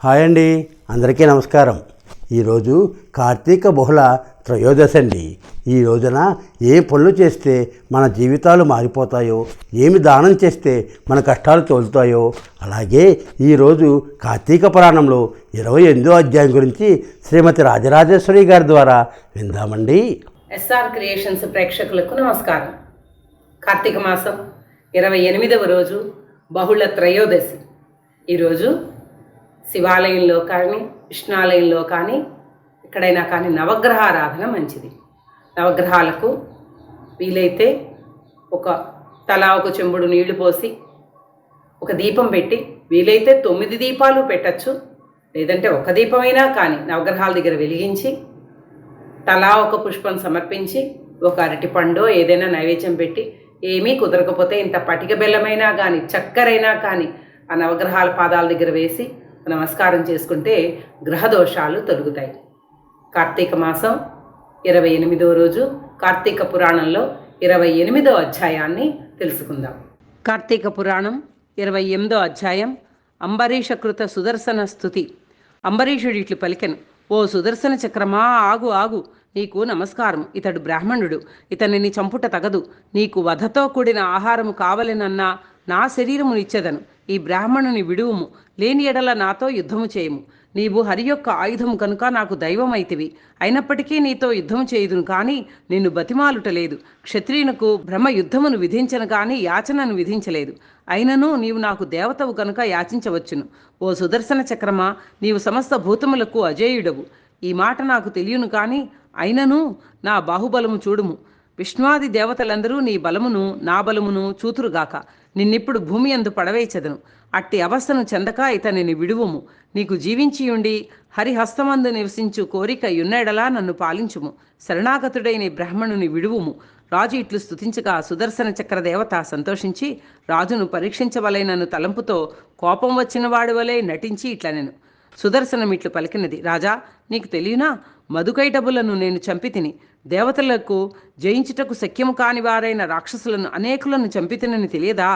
Hi అండి, అందరికీ నమస్కారం. ఈరోజు కార్తీక బహుళ త్రయోదశి అండి. ఈ రోజున ఏ పనులు చేస్తే మన జీవితాలు మారిపోతాయో, ఏమి దానం చేస్తే మన కష్టాలు తోలుతాయో, అలాగే ఈరోజు కార్తీక పురాణంలో 28వ అధ్యాయం గురించి శ్రీమతి రాజరాజేశ్వరి గారి ద్వారా విందామండి. ఎస్ఆర్ క్రియేషన్స్ ప్రేక్షకులకు నమస్కారం. కార్తీక మాసం 28వ రోజు బహుళ త్రయోదశి. ఈరోజు శివాలయంలో కానీ విష్ణాలయంలో కానీ ఎక్కడైనా కానీ నవగ్రహారాధన మంచిది. నవగ్రహాలకు వీలైతే తలా ఒక చెంబుడు నీళ్లు పోసి ఒక దీపం పెట్టి, వీలైతే 9 దీపాలు పెట్టచ్చు, లేదంటే ఒక దీపమైనా కానీ నవగ్రహాల దగ్గర వెలిగించి తలా ఒక పుష్పం సమర్పించి ఒక అరటిపండో ఏదైనా నైవేద్యం పెట్టి, ఏమీ కుదరకపోతే ఇంత పటిక బెల్లమైనా కానీ చక్కెరైనా కానీ ఆ నవగ్రహాల పాదాల దగ్గర వేసి నమస్కారం చేసుకుంటే గ్రహదోషాలు తొలగుతాయి. కార్తీక మాసం 28వ రోజు కార్తీక పురాణంలో 28వ అధ్యాయాన్ని తెలుసుకుందాం. కార్తీక పురాణం 28వ అధ్యాయం. అంబరీషకృత సుదర్శన స్తుతి. అంబరీషుడు ఇట్లు పలికెను: ఓ సుదర్శన చక్రమా, ఆగు ఆగు, నీకు నమస్కారం. ఇతడు బ్రాహ్మణుడు, ఇతనిని చంపుట తగదు. నీకు వధతో కూడిన ఆహారము కావలెనన్నా నా శరీరము నిచ్చెదను. ఈ బ్రాహ్మణుని విడువుము, లేని ఎడల నాతో యుద్ధము చేయము. నీవు హరి యొక్క ఆయుధము కనుక నాకు దైవమైతివి. అయినప్పటికీ నీతో యుద్ధము చేయుదును కానీ నిన్ను బతిమాలుటలేదు. క్షత్రియునకు బ్రహ్మ యుద్ధమును విధించను కానీ యాచనను విధించలేదు. అయినను నీవు నాకు దేవతవు కనుక యాచించవచ్చును. ఓ సుదర్శన చక్రమా, నీవు సమస్త భూతములకు అజేయుడవు. ఈ మాట నాకు తెలియను కానీ అయినను నా బాహుబలము చూడుము. విష్ణువాది దేవతలందరూ నీ బలమును నా బలమును చూతురుగాక. నిన్నిప్పుడు భూమి యందు పడవేచెదను. అట్టి అవస్థను చెందక ఇతనిని విడువుము. నీకు జీవించియుండి హరిహస్తమందు నివసించు కోరిక యున్నెడలా నన్ను పాలించుము. శరణాగతుడైన బ్రాహ్మణుని విడువుము. రాజు ఇట్లు స్తుతించగా సుదర్శన చక్ర దేవత సంతోషించి రాజును పరీక్షించవలైనను తలంపుతో కోపం వచ్చిన వాడి వలె నటించి ఇట్లనెను: సుదర్శనమిట్లు పలికినది: రాజా, నీకు తెలియనా? మధుకైటబులను నేను చంపితిని. దేవతలకు జయించుటకు శక్యము కాని వారైన రాక్షసులను అనేకులను చంపితినని తెలియదా?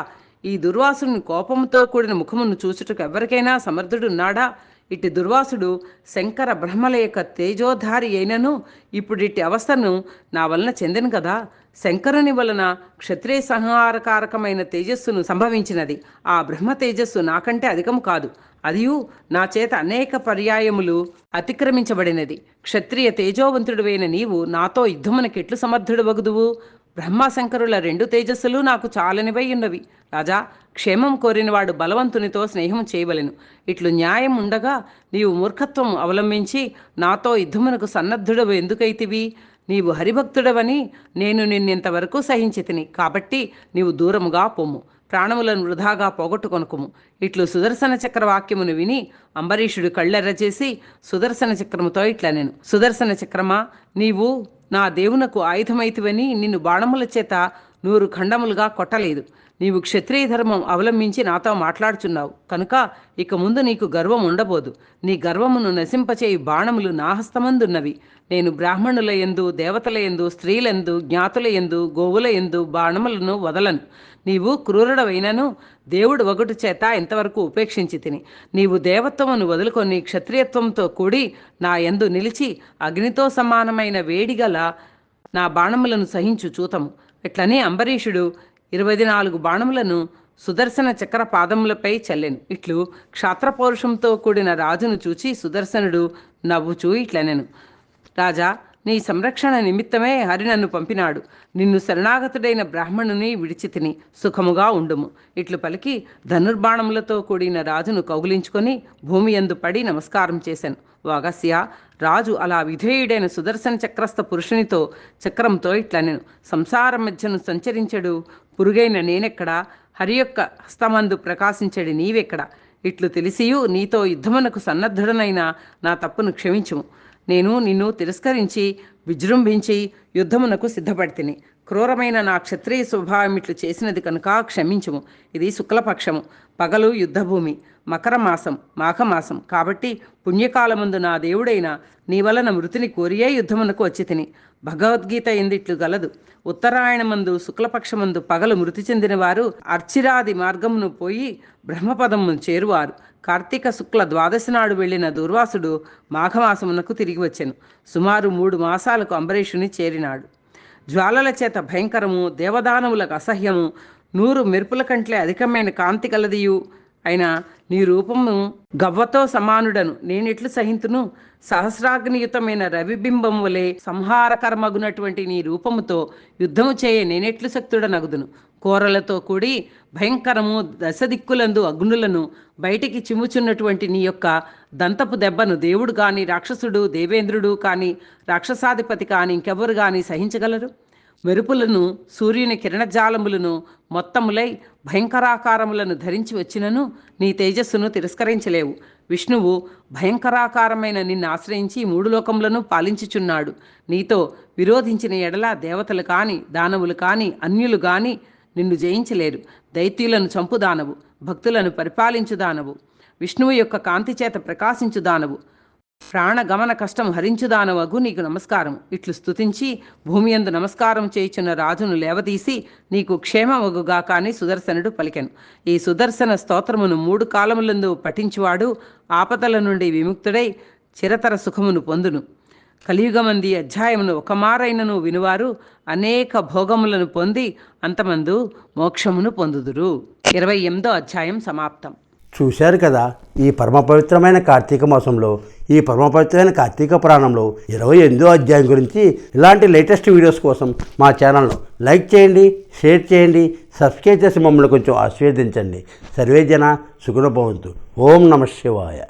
ఈ దుర్వాసుని కోపంతో కూడిన ముఖమును చూచుటకు ఎవరికైనా సమర్థుడున్నాడా? ఇట్టి దుర్వాసుడు శంకర బ్రహ్మల యొక్క తేజోధారి అయినను ఇప్పుడు ఇట్టి అవస్థను నా వలన చెందెను కదా. శంకరుని వలన క్షత్రియ సంహారకారకమైన తేజస్సును సంభవించినది. ఆ బ్రహ్మ తేజస్సు నాకంటే అధికము కాదు. అదియు నా చేత అనేక పర్యాయములు అతిక్రమించబడినది. క్షత్రియ తేజోవంతుడువైన నీవు నాతో యుద్ధమునకెట్లు సమర్థుడు వగుదువు? బ్రహ్మశంకరుల 2 తేజస్సులు నాకు చాలనివై ఉన్నవి. రాజా, క్షేమం కోరినవాడు బలవంతునితో స్నేహం చేయవలెను. ఇట్లు న్యాయం ఉండగా నీవు మూర్ఖత్వం అవలంబించి నాతో యుద్ధమునకు సన్నద్ధుడవు ఎందుకైతివి? నీవు హరిభక్తుడవని నేను నిన్నెంతవరకు సహించితిని. కాబట్టి నీవు దూరముగా పొమ్ము, ప్రాణములను వృధాగా పోగొట్టుకొనుకుము. ఇట్లు సుదర్శన చక్రవాక్యమును విని అంబరీషుడు కళ్ళెర్రచేసి సుదర్శన చక్రముతో ఇట్లనెను: సుదర్శన చక్రమా, నీవు నా దేవునకు ఆయుధమైతివని నిన్ను బాణముల చేత 100 ఖండములుగా కొట్టలేదు. నీవు క్షత్రియ ధర్మం అవలంబించి నాతో మాట్లాడుచున్నావు కనుక ఇక ముందు నీకు గర్వం ఉండబోదు. నీ గర్వమును నశింపచేయి బాణములు నా హస్తమందున్నవి. నేను బ్రాహ్మణుల యందు, దేవతల యందు, స్త్రీలందు, జ్ఞాతుల యందు, గోవుల యందు బాణములను వదలను. నీవు క్రూరుడవైనను దేవుడు ఒకటి చేత ఎంతవరకు ఉపేక్షించి తిని. నీవు దేవత్వమును వదులుకొని క్షత్రియత్వంతో కూడి నా యందు నిలిచి అగ్నితో సమానమైన వేడిగల నా బాణములను సహించు చూతము. ఇట్లని అంబరీషుడు 24 బాణములను సుదర్శన చక్ర పాదములపై చల్లెను. ఇట్లు క్షాత్రపౌరుషంతో కూడిన రాజును చూచి సుదర్శనుడు నవ్వుచూ ఇట్లనెను: రాజా, నీ సంరక్షణ నిమిత్తమే హరి నన్ను పంపినాడు. నిన్ను శరణాగతుడైన బ్రాహ్మణుని విడిచితిని, సుఖముగా ఉండుము. ఇట్లు పలికి ధనుర్బాణములతో కూడిన రాజును కౌగిలించుకొని భూమి యందు పడి నమస్కారం చేశాను. వాగస్య, రాజు అలా విధేయుడైన సుదర్శన చక్రస్థ పురుషునితో చక్రంతో ఇట్లనెను: సంసార మధ్యను సంచరించడు పురుగైన నేనెక్కడా? హరి యొక్క హస్తమందు ప్రకాశించడి నీవెక్కడా? ఇట్లు తెలిసియు నీతో యుద్ధమునకు సన్నద్ధుడనైన నా తప్పును క్షమించుము. నేను నిన్ను తిరస్కరించి విజృంభించి యుద్ధమునకు సిద్ధపడితిని. క్రూరమైన నా క్షత్రియ స్వభావం ఇట్లు చేసినది కనుక క్షమించుము. ఇది శుక్లపక్షము, పగలు యుద్ధభూమి, మకర మాసం, మాఘమాసం. కాబట్టి పుణ్యకాలమందు నా దేవుడైన నీ వలన మృతిని కోరియే యుద్ధమునకు వచ్చి తిని. భగవద్గీత ఎందిట్లు గలదు. ఉత్తరాయణమందు శుక్లపక్షమందు పగలు మృతి చెందిన వారు అర్చిరాది మార్గమును పోయి బ్రహ్మపదమును చేరువారు. కార్తీక శుక్ల ద్వాదశి నాడు వెళ్లిన దుర్వాసుడు మాఘమాసమునకు తిరిగి వచ్చెను. సుమారు 3 మాసాలకు అంబరీషుని చేరినాడు. జ్వాలల చేత భయంకరము, దేవదానములకు అసహ్యము, 100 మెరుపుల కంటే అధికమైన కాంతి కలదియు అయినా నీ రూపము గవ్వతో సమానుడను నేనెట్లు సహింతును? సహస్రాగ్నియుతమైన రవిబింబం వలె సంహారకరమగునటువంటి నీ రూపముతో యుద్ధము చేయ నేనెట్లు శక్తుడనగుదును? కోరలతో కూడి భయంకరము, దశదిక్కులందు అగ్నులను బయటికి చిమ్ముచున్నటువంటి నీ యొక్క దంతపు దెబ్బను దేవుడు కానీ, రాక్షసుడు, దేవేంద్రుడు కానీ, రాక్షసాధిపతి కానీ ఇంకెవరు కానీ సహించగలరు? మెరుపులను, సూర్యుని కిరణజాలములను మొత్తములై భయంకరాకారములను ధరించి వచ్చినను నీ తేజస్సును తిరస్కరించలేవు. విష్ణువు భయంకరాకారమైన నిన్ను ఆశ్రయించి 3 లోకములను పాలించుచున్నాడు. నీతో విరోధించిన ఎడల దేవతలు కాని, దానవులు కాని, అన్యులు కాని నిన్ను జయించలేరు. దైత్యులను చంపుదానవు, భక్తులను పరిపాలించుదానవు, విష్ణువు యొక్క కాంతి చేత ప్రకాశించుదానవు, ప్రాణగమన కష్టం హరించుదానవగు నీకు నమస్కారం. ఇట్లు స్తుతించి భూమి యందు నమస్కారం చేయుచున్న రాజును లేవదీసి నీకు క్షేమమగుగా కాని సుదర్శనుడు పలికెను. ఈ సుదర్శన స్తోత్రమును 3 కాలములందు పఠించువాడు ఆపదల నుండి విముక్తుడై చిరతర సుఖమును పొందును. కలియుగమంది అధ్యాయమును ఒకమారైనను వినువారు అనేక భోగములను పొంది అంతమందు మోక్షమును పొందుదురు. 28వ అధ్యాయం సమాప్తం. చూశారు కదా, ఈ పరమ పవిత్రమైన కార్తీక మాసంలో, ఈ పరమ పవిత్రమైన కార్తీక పురాణంలో 28వ అధ్యాయం గురించి ఇలాంటి లేటెస్ట్ వీడియోస్ కోసం మా ఛానల్ను లైక్ చేయండి, షేర్ చేయండి, సబ్స్క్రైబ్ చేసి మమ్మల్ని కొంచెం ఆశీర్వదించండి. సర్వే జన సుగుణ భవంతు. ఓం నమః శివాయ.